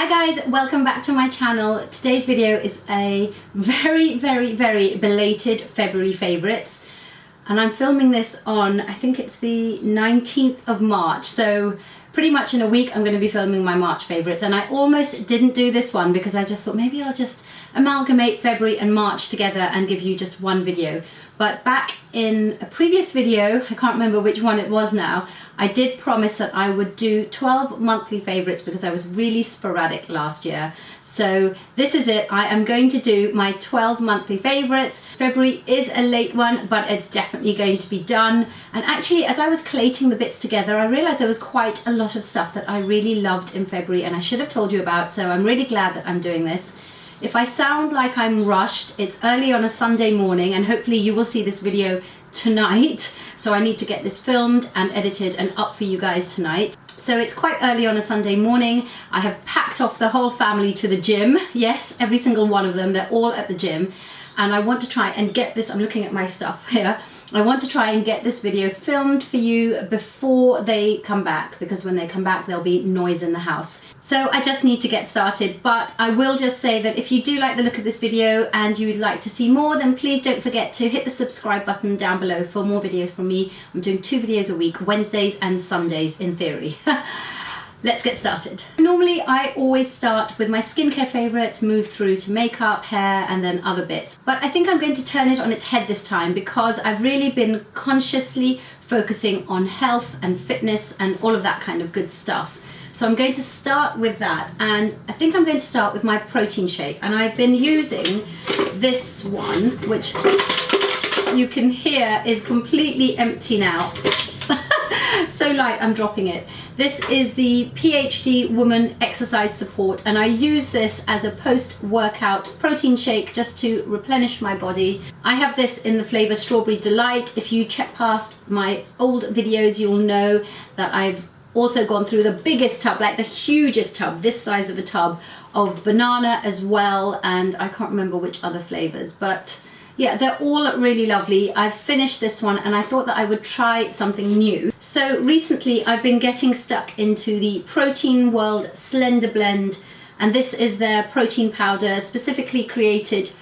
Hi guys, welcome back to my channel. Today's video is a very belated February favourites, and I'm filming this on, I think it's the 19th of March, so pretty much in a week I'm going to be filming my March favourites. And I almost didn't do this one because I just thought maybe I'll just amalgamate February and March together and give you just one video. But back in a previous video, I can't remember which one it was now, I did promise that I would do 12 monthly favourites because I was really sporadic last year. So this is it. I am going to do my 12 monthly favourites. February is a late one, but it's definitely going to be done. And actually, as I was collating the bits together, I realised there was quite a lot of stuff that I really loved in February and I should have told you about. So I'm really glad that I'm doing this. If I sound like I'm rushed, it's early on a Sunday morning and hopefully you will see this video tonight. So I need to get this filmed and edited and up for you guys tonight. So it's quite early on a Sunday morning. I have packed off the whole family to the gym. Yes, every single one of them, they're all at the gym. And I want to try and get this, I'm looking at my stuff here. I want to try and get this video filmed for you before they come back, because when they come back there'll be noise in the house. So I just need to get started, but I will just say that if you do like the look of this video and you would like to see more, then please don't forget to hit the subscribe button down below for more videos from me. I'm doing 2 videos a week, Wednesdays and Sundays in theory. Let's get started. Normally I always start with my skincare favourites, move through to makeup, hair and then other bits. But I think I'm going to turn it on its head this time because I've really been consciously focusing on health and fitness and all of that kind of good stuff. So I'm going to start with that, and I think I'm going to start with my protein shake. And I've been using this one, which you can hear is completely empty now. So light, I'm dropping it. This is the PhD Woman Exercise Support, and I use this as a post-workout protein shake just to replenish my body. I have this in the flavour Strawberry Delight. If you check past my old videos, you'll know that I've also gone through the biggest tub, like the hugest tub, this size of a tub, of banana as well, and I can't remember which other flavours, but yeah, they're all really lovely. I've finished this one and I thought that I would try something new. So recently I've been getting stuck into the Protein World Slender Blend, and this is their protein powder specifically created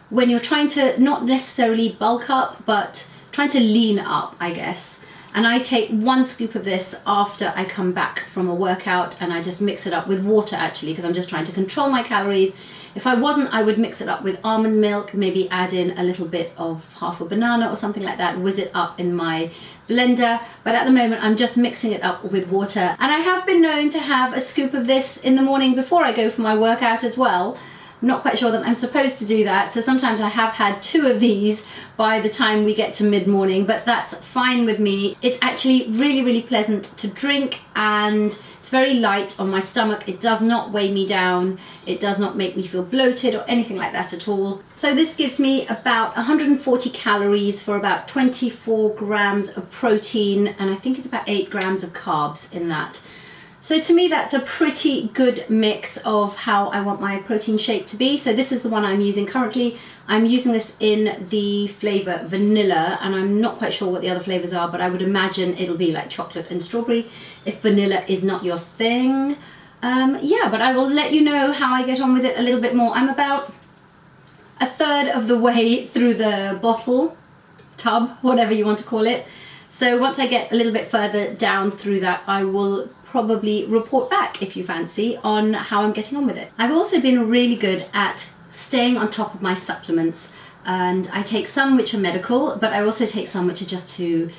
when you're trying to not necessarily bulk up, but trying to lean up, I guess. And I take 1 scoop of this after I come back from a workout, and I just mix it up with water actually, because I'm just trying to control my calories. If I wasn't, I would mix it up with almond milk, maybe add in a little bit of half a banana or something like that, whiz it up in my blender. But at the moment, I'm just mixing it up with water. And I have been known to have a scoop of this in the morning before I go for my workout as well. I'm not quite sure that I'm supposed to do that, so sometimes I have had 2 of these by the time we get to mid-morning, but that's fine with me. It's actually really pleasant to drink, and it's very light on my stomach. It does not weigh me down. It does not make me feel bloated or anything like that at all. So this gives me about 140 calories for about 24 grams of protein, and I think it's about 8 grams of carbs in that. So to me, that's a pretty good mix of how I want my protein shake to be. So this is the one I'm using currently. I'm using this in the flavour vanilla, and I'm not quite sure what the other flavours are, but I would imagine it'll be like chocolate and strawberry if vanilla is not your thing. Yeah, but I will let you know how I get on with it a little bit more. I'm about 1/3 of the way through the bottle, tub, whatever you want to call it. So once I get a little bit further down through that, I will probably report back, if you fancy, on how I'm getting on with it. I've also been really good at staying on top of my supplements, and I take some which are medical, but I also take some which are just to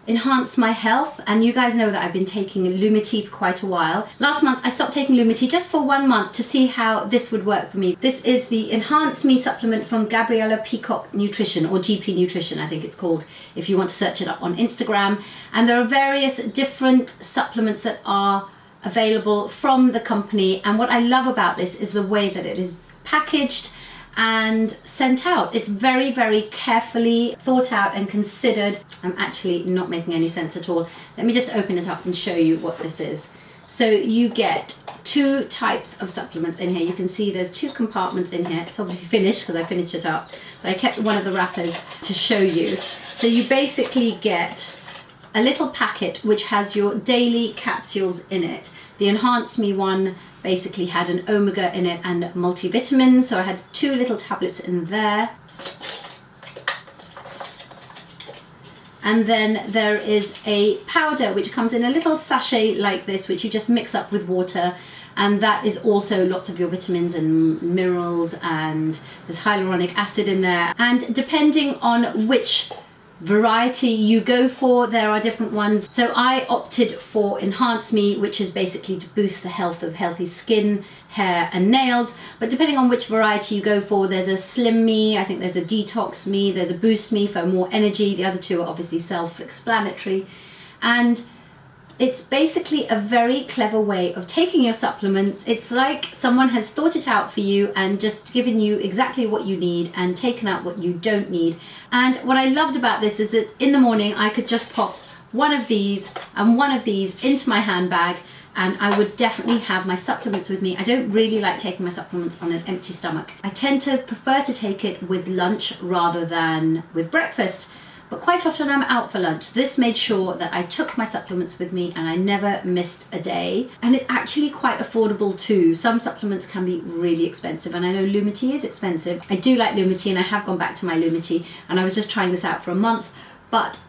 enhance my health. And you guys know that I've been taking Lumity for quite a while. Last month I stopped taking Lumity just for 1 month to see how this would work for me. This is the Enhance Me supplement from Gabriella Peacock Nutrition, or GP Nutrition I think it's called, if you want to search it up on Instagram. And there are various different supplements that are available from the company, and what I love about this is the way that it is packaged and sent out. It's very carefully thought out and considered. I'm actually not making any sense at all. Let me just open it up and show you what this is. So you get 2 types of supplements in here. You can see there's 2 compartments in here. It's obviously finished because I finished it up, but I kept one of the wrappers to show you. So you basically get a little packet which has your daily capsules in it. The Enhance Me one basically had an omega in it and multivitamins, so I had 2 little tablets in there. And then there is a powder which comes in a little sachet like this, which you just mix up with water, and that is also lots of your vitamins and minerals, and there's hyaluronic acid in there. And depending on which variety you go for, there are different ones. So I opted for Enhance Me, which is basically to boost the health of healthy skin, hair and nails. But depending on which variety you go for, there's a Slim Me, I think there's a Detox Me, there's a Boost Me for more energy. The other two are obviously self-explanatory. And it's basically a very clever way of taking your supplements. It's like someone has thought it out for you and just given you exactly what you need and taken out what you don't need. And what I loved about this is that in the morning I could just pop one of these and one of these into my handbag, and I would definitely have my supplements with me. I don't really like taking my supplements on an empty stomach. I tend to prefer to take it with lunch rather than with breakfast. But quite often I'm out for lunch. This made sure that I took my supplements with me and I never missed a day. And it's actually quite affordable too. Some supplements can be really expensive, and I know Lumity is expensive. I do like Lumity, and I have gone back to my Lumity, and I was just trying this out for a month. But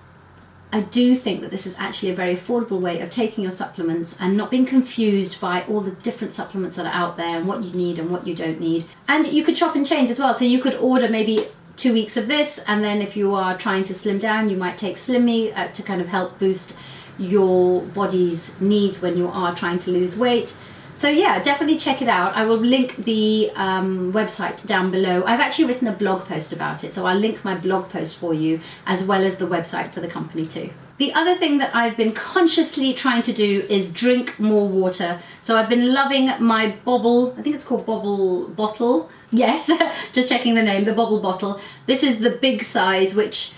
I do think that this is actually a very affordable way of taking your supplements and not being confused by all the different supplements that are out there and what you need and what you don't need. And you could chop and change as well. So you could order maybe 2 weeks of this, and then if you are trying to slim down, you might take Slim Me to kind of help boost your body's needs when you are trying to lose weight. So yeah, definitely check it out. I will link the website down below. I've actually written a blog post about it, so I'll link my blog post for you as well as the website for the company too. The other thing that I've been consciously trying to do is drink more water. So I've been loving my Bobble, I think it's called Bobble Bottle. Yes, just checking the name, the Bobble Bottle. This is the big size, which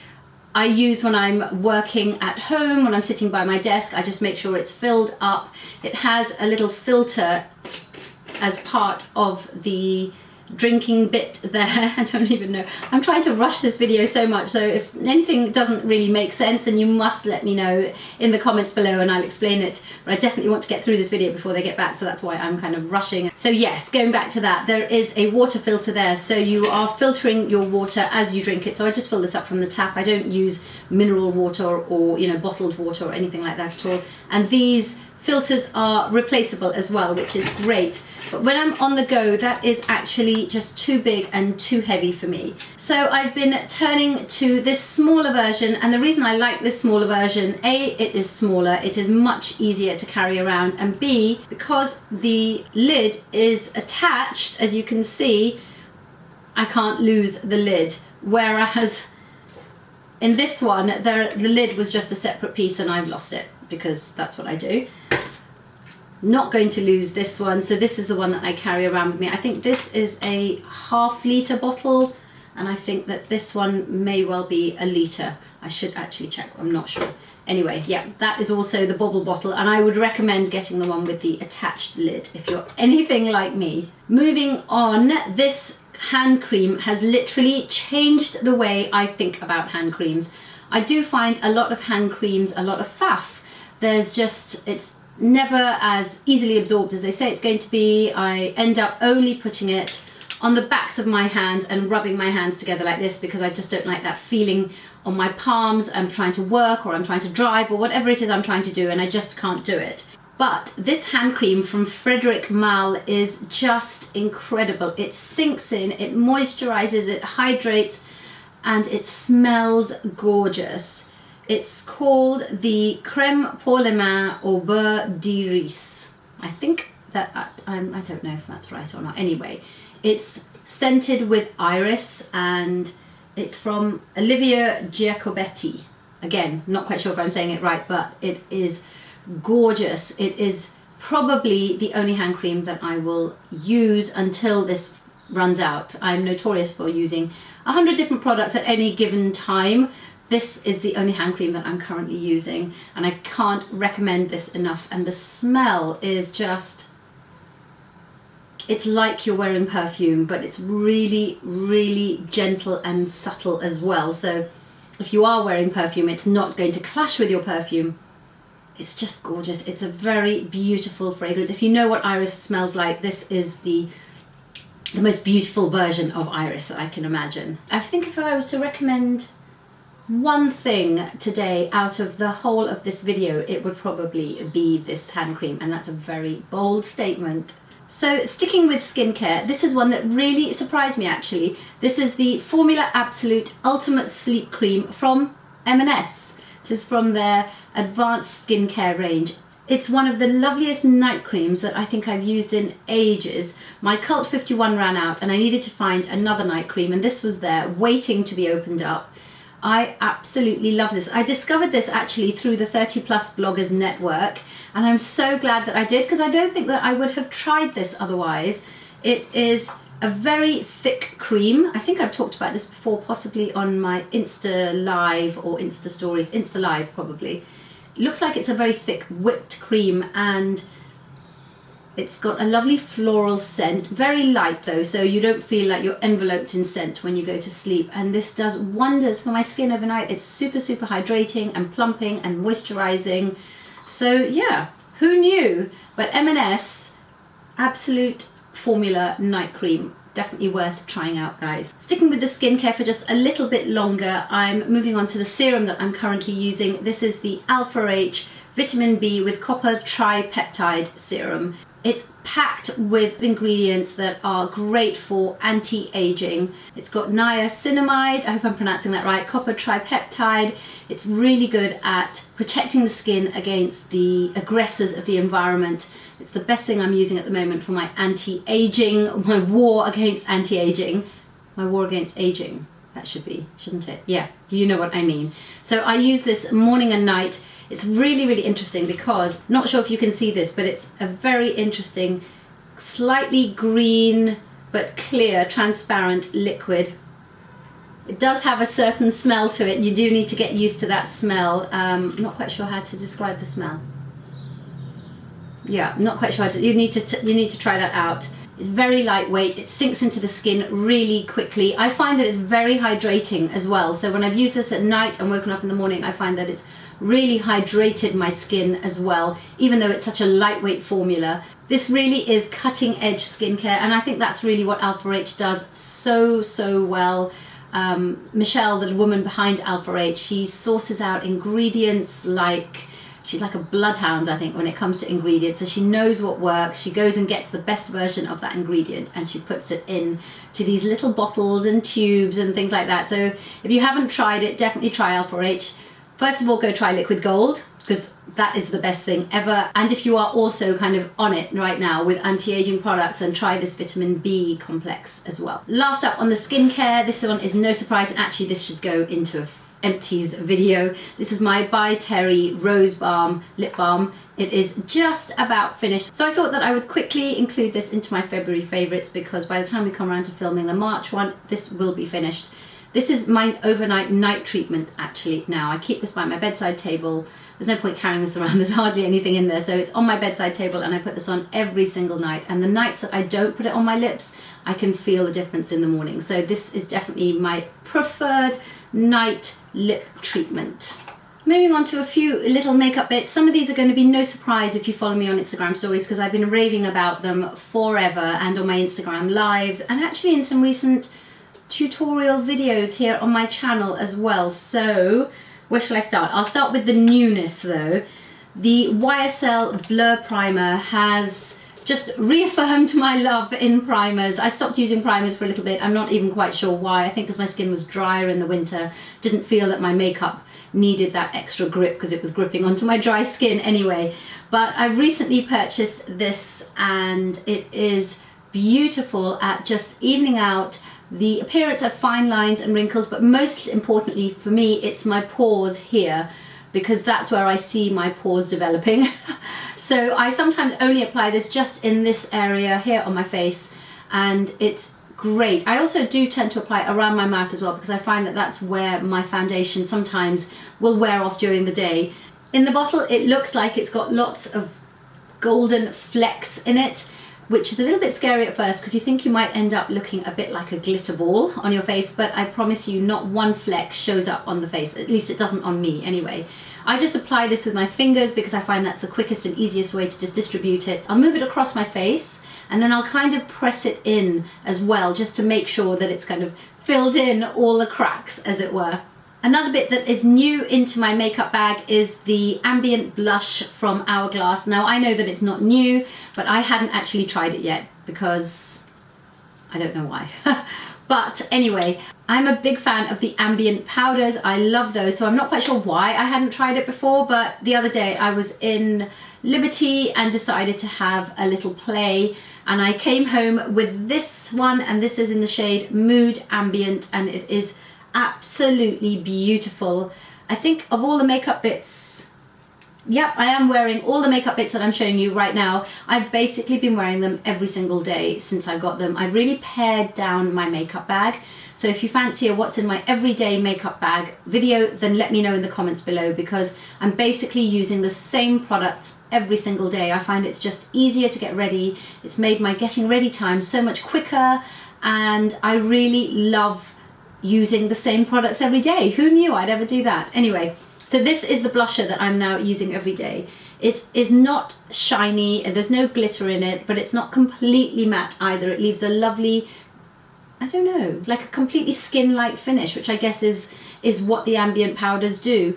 I use when I'm working at home, when I'm sitting by my desk. I just make sure it's filled up. It has a little filter as part of the drinking bit there. I don't even know. I'm trying to rush this video so much, so if anything doesn't really make sense, then you must let me know in the comments below and I'll explain it. But I definitely want to get through this video before they get back, so that's why I'm kind of rushing. So yes, going back to that, there is a water filter there, so you are filtering your water as you drink it. So I just fill this up from the tap. I don't use mineral water or, you know, bottled water or anything like that at all. And these filters are replaceable as well, which is great. But when I'm on the go, that is actually just too big and too heavy for me. So I've been turning to this smaller version, and the reason I like this smaller version, A, it is smaller, it is much easier to carry around, and B, because the lid is attached, as you can see, I can't lose the lid. Whereas in this one, the lid was just a separate piece and I've lost it, because that's what I do. Not going to lose this one, so this is the one that I carry around with me. I think this is a ½ litre bottle, and I think that this one may well be a litre. I should actually check, I'm not sure. Anyway, yeah, that is also the Bobble Bottle, and I would recommend getting the one with the attached lid if you're anything like me. Moving on, this hand cream has literally changed the way I think about hand creams. I do find a lot of hand creams a lot of faff. There's just, it's never as easily absorbed as they say it's going to be. I end up only putting it on the backs of my hands and rubbing my hands together like this, because I just don't like that feeling on my palms. I'm trying to work, or I'm trying to drive, or whatever it is I'm trying to do, and I just can't do it. But this hand cream from Frederic Malle is just incredible. It sinks in, it moisturizes, it hydrates, and it smells gorgeous. It's called the Crème pour les mains au beurre d'iris. I think that, I don't know if that's right or not. Anyway, it's scented with iris, and it's from Olivia Giacobetti. Again, not quite sure if I'm saying it right, but it is gorgeous. It is probably the only hand cream that I will use until this runs out. I'm notorious for using 100 different products at any given time. This is the only hand cream that I'm currently using, and I can't recommend this enough. And the smell is just, it's like you're wearing perfume, but it's really, really gentle and subtle as well. So if you are wearing perfume, it's not going to clash with your perfume. It's just gorgeous. It's a very beautiful fragrance. If you know what Iris smells like, this is the most beautiful version of Iris that I can imagine. I think if I was to recommend one thing today out of the whole of this video, it would probably be this hand cream, and that's a very bold statement. So sticking with skincare, this is one that really surprised me actually. This is the Formula Absolute Ultimate Sleep Cream from M&S. This is from their advanced skincare range. It's one of the loveliest night creams that I think I've used in ages. My Cult 51 ran out and I needed to find another night cream, and this was there waiting to be opened up. I absolutely love this. I discovered this actually through the 30 Plus Bloggers Network, and I'm so glad that I did, because I don't think that I would have tried this otherwise. It is a very thick cream. I think I've talked about this before, possibly on my Insta Live or Insta Stories. Insta Live probably. It looks like it's a very thick whipped cream, and it's got a lovely floral scent, very light though, so you don't feel like you're enveloped in scent when you go to sleep. And this does wonders for my skin overnight. It's super, super hydrating and plumping and moisturizing. So yeah, who knew? But M&S Absolute Formula Night Cream, definitely worth trying out, guys. Sticking with the skincare for just a little bit longer, I'm moving on to the serum that I'm currently using. This is the Alpha H Vitamin B with Copper Tripeptide Serum. It's packed with ingredients that are great for anti-aging. It's got niacinamide, I hope I'm pronouncing that right, copper tripeptide. It's really good at protecting the skin against the aggressors of the environment. It's the best thing I'm using at the moment for my anti-aging, my war against anti-aging. My war against aging, that should be, shouldn't it? Yeah, you know what I mean. So I use this morning and night. It's really, really interesting because, not sure if you can see this, but it's a very interesting, slightly green but clear, transparent liquid. It does have a certain smell to it. You do need to get used to that smell. I'm not quite sure how to describe the smell. Yeah, not quite sure. You need to try that out. It's very lightweight. It sinks into the skin really quickly. I find that it's very hydrating as well. So when I've used this at night and woken up in the morning, I find that it's really hydrated my skin as well, even though it's such a lightweight formula. This really is cutting edge skincare, and I think that's really what Alpha H does so well. Michelle, the woman behind Alpha H, she sources out ingredients like, she's like a bloodhound, I think, when it comes to ingredients. So she knows what works. She goes and gets the best version of that ingredient and she puts it in to these little bottles and tubes and things like that. So if you haven't tried it, definitely try Alpha H. First of all, go try Liquid Gold, because that is the best thing ever. And if you are also kind of on it right now with anti-aging products, then try this vitamin B complex as well. Last up on the skincare, this one is no surprise, and actually this should go into a empties video. This is my By Terry Rose Balm Lip Balm. It is just about finished. So I thought that I would quickly include this into my February favorites, because by the time we come around to filming the March one, this will be finished. This is my overnight night treatment actually now. I keep this by my bedside table. There's no point carrying this around, there's hardly anything in there. So it's on my bedside table and I put this on every single night. And the nights that I don't put it on my lips, I can feel the difference in the morning. So this is definitely my preferred night lip treatment. Moving on to a few little makeup bits. Some of these are going to be no surprise if you follow me on Instagram stories, because I've been raving about them forever, and on my Instagram lives, and actually in some recent tutorial videos here on my channel as well. So where shall I start? I'll start with the newness though. The YSL Blur Primer has just reaffirmed my love in primers. I stopped using primers for a little bit. I'm not even quite sure why. I think because my skin was drier in the winter, didn't feel that my makeup needed that extra grip because it was gripping onto my dry skin anyway. But I recently purchased this and it is beautiful at just evening out the appearance of fine lines and wrinkles, but most importantly for me, it's my pores here, because that's where I see my pores developing. So I sometimes only apply this just in this area here on my face, and it's great. I also do tend to apply it around my mouth as well, because I find that that's where my foundation sometimes will wear off during the day. In the bottle, it looks like it's got lots of golden flecks in it. which is a little bit scary at first because you think you might end up looking a bit like a glitter ball on your face, but I promise you not one fleck shows up on the face. At least it doesn't on me anyway. I just apply this with my fingers because I find that's the quickest and easiest way to just distribute it. I'll move it across my face and then I'll kind of press it in as well, just to make sure that it's kind of filled in all the cracks, as it were. Another bit that is new into my makeup bag is the ambient blush from Hourglass. Now I know that it's not new, but I hadn't actually tried it yet because I don't know why. But anyway, I'm a big fan of the ambient powders. I love those, so I'm not quite sure why I hadn't tried it before, but the other day I was in Liberty and decided to have a little play, and I came home with this one, and this is in the shade Mood Ambient, and it is absolutely beautiful. I think of all the makeup bits, yep, I am wearing all the makeup bits that I'm showing you right now. I've basically been wearing them every single day since I got them. I've really pared down my makeup bag. So if you fancy a what's in my everyday makeup bag video, then let me know in the comments below, because I'm basically using the same products every single day. I find it's just easier to get ready. It's made my getting ready time so much quicker, and I really love using the same products every day. Who knew I'd ever do that? Anyway, so this is the blusher that I'm now using every day. It is not shiny and there's no glitter in it, but it's not completely matte either. It leaves a lovely, I don't know, like a completely skin-like finish, which I guess is what the ambient powders do.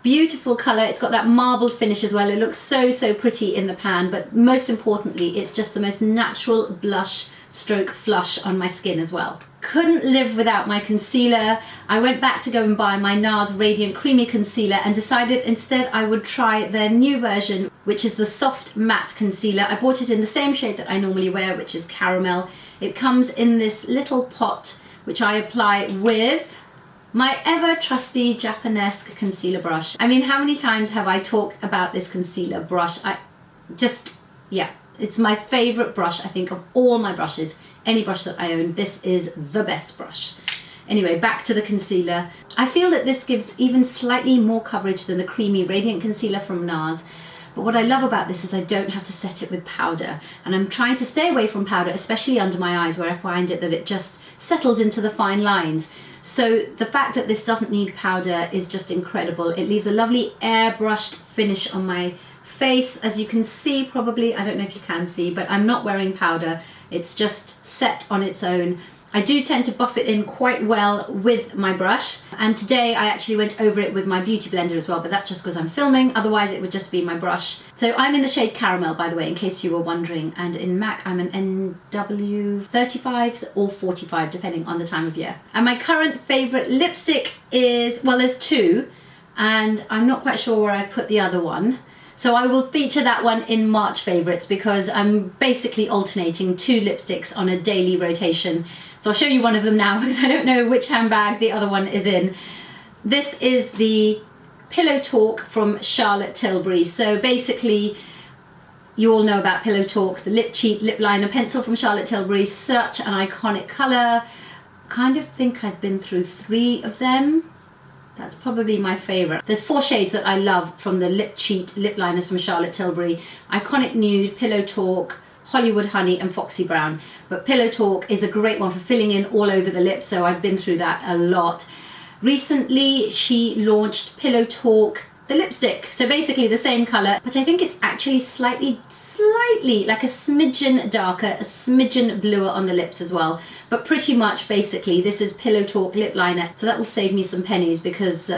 Beautiful colour. It's got that marbled finish as well. It looks so, so pretty in the pan, but most importantly, it's just the most natural blush stroke flush on my skin as well. Couldn't live without my concealer. I went back to go and buy my NARS Radiant Creamy Concealer and decided instead I would try their new version, which is the Soft Matte Concealer. I bought it in the same shade that I normally wear, which is Caramel. It comes in this little pot, which I apply with my ever trusty Japonesque concealer brush. I mean, how many times have I talked about this concealer brush? Yeah, it's my favorite brush, I think, of all my brushes. Any brush that I own, this is the best brush. Anyway, back to the concealer. I feel that this gives even slightly more coverage than the creamy Radiant Concealer from NARS. But what I love about this is I don't have to set it with powder. And I'm trying to stay away from powder, especially under my eyes, where I find it that it just settles into the fine lines. So the fact that this doesn't need powder is just incredible. It leaves a lovely airbrushed finish on my face. As you can see, probably, I don't know if you can see, but I'm not wearing powder. It's just set on its own. I do tend to buff it in quite well with my brush, and today I actually went over it with my beauty blender as well, but that's just because I'm filming, otherwise it would just be my brush. So I'm in the shade Caramel, by the way, in case you were wondering, and in MAC I'm an NW35 or 45, depending on the time of year. And my current favourite lipstick is, well, there's two, and I'm not quite sure where I put the other one. So I will feature that one in March favourites, because I'm basically alternating two lipsticks on a daily rotation. So I'll show you one of them now because I don't know which handbag the other one is in. This is the Pillow Talk from Charlotte Tilbury. So basically, you all know about Pillow Talk, the Lip Cheat lip liner pencil from Charlotte Tilbury. Such an iconic colour. Kind of think I've been through 3 of them. That's probably my favourite. There's 4 shades that I love from the Lip Cheat lip liners from Charlotte Tilbury. Iconic Nude, Pillow Talk, Hollywood Honey and Foxy Brown. But Pillow Talk is a great one for filling in all over the lips, so I've been through that a lot. Recently she launched Pillow Talk the lipstick, so basically the same colour, but I think it's actually slightly like a smidgen darker, a smidgen bluer on the lips as well. But pretty much basically this is Pillow Talk lip liner, so that will save me some pennies because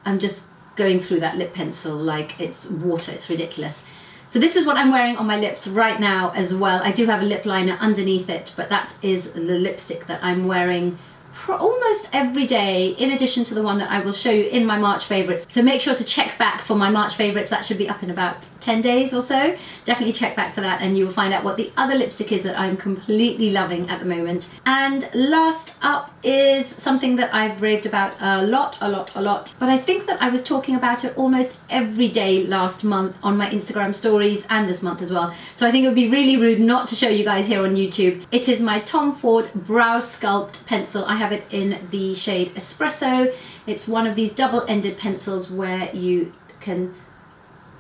I'm just going through that lip pencil like it's water. It's ridiculous. So this is what I'm wearing on my lips right now as well. I do have a lip liner underneath it, but that is the lipstick that I'm wearing almost every day, in addition to the one that I will show you in my March favourites. So make sure to check back for my March favourites. That should be up in about 10 days or so. Definitely check back for that and you will find out what the other lipstick is that I'm completely loving at the moment. And last up is something that I've raved about a lot, but I think that I was talking about it almost every day last month on my Instagram stories and this month as well. So I think it would be really rude not to show you guys here on YouTube. It is my Tom Ford Brow Sculpt pencil. I have it in the shade Espresso. It's one of these double-ended pencils where you can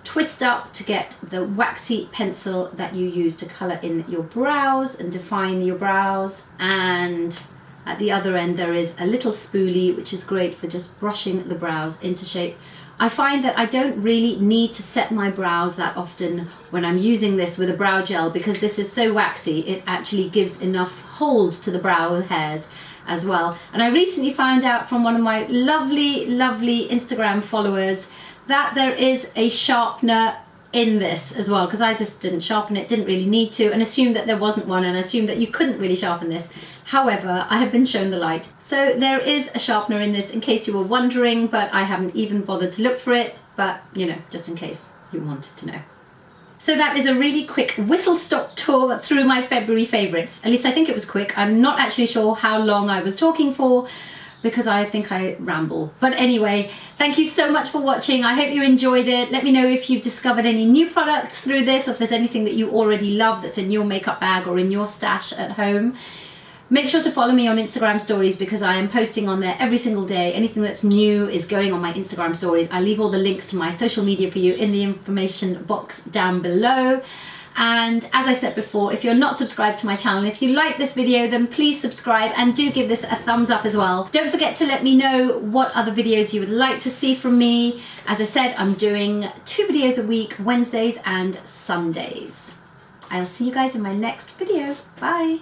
twist up to get the waxy pencil that you use to colour in your brows and define your brows. And at the other end there is a little spoolie, which is great for just brushing the brows into shape. I find that I don't really need to set my brows that often when I'm using this with a brow gel, because this is so waxy, it actually gives enough hold to the brow hairs as well. And I recently found out from one of my lovely Instagram followers that there is a sharpener in this as well, because I just didn't sharpen it, didn't really need to, and assumed that there wasn't one, and assumed that you couldn't really sharpen this. However, I have been shown the light. So there is a sharpener in this, in case you were wondering, but I haven't even bothered to look for it, but you know, just in case you wanted to know. So that is a really quick whistle-stop tour through my February favourites. At least I think it was quick. I'm not actually sure how long I was talking for, because I think I ramble. But anyway, thank you so much for watching. I hope you enjoyed it. Let me know if you've discovered any new products through this, or if there's anything that you already love that's in your makeup bag or in your stash at home. Make sure to follow me on Instagram stories, because I am posting on there every single day. Anything that's new is going on my Instagram stories. I leave all the links to my social media for you in the information box down below. And as I said before, if you're not subscribed to my channel, if you like this video, then please subscribe and do give this a thumbs up as well. Don't forget to let me know what other videos you would like to see from me. As I said, I'm doing 2 videos a week, Wednesdays and Sundays. I'll see you guys in my next video. Bye.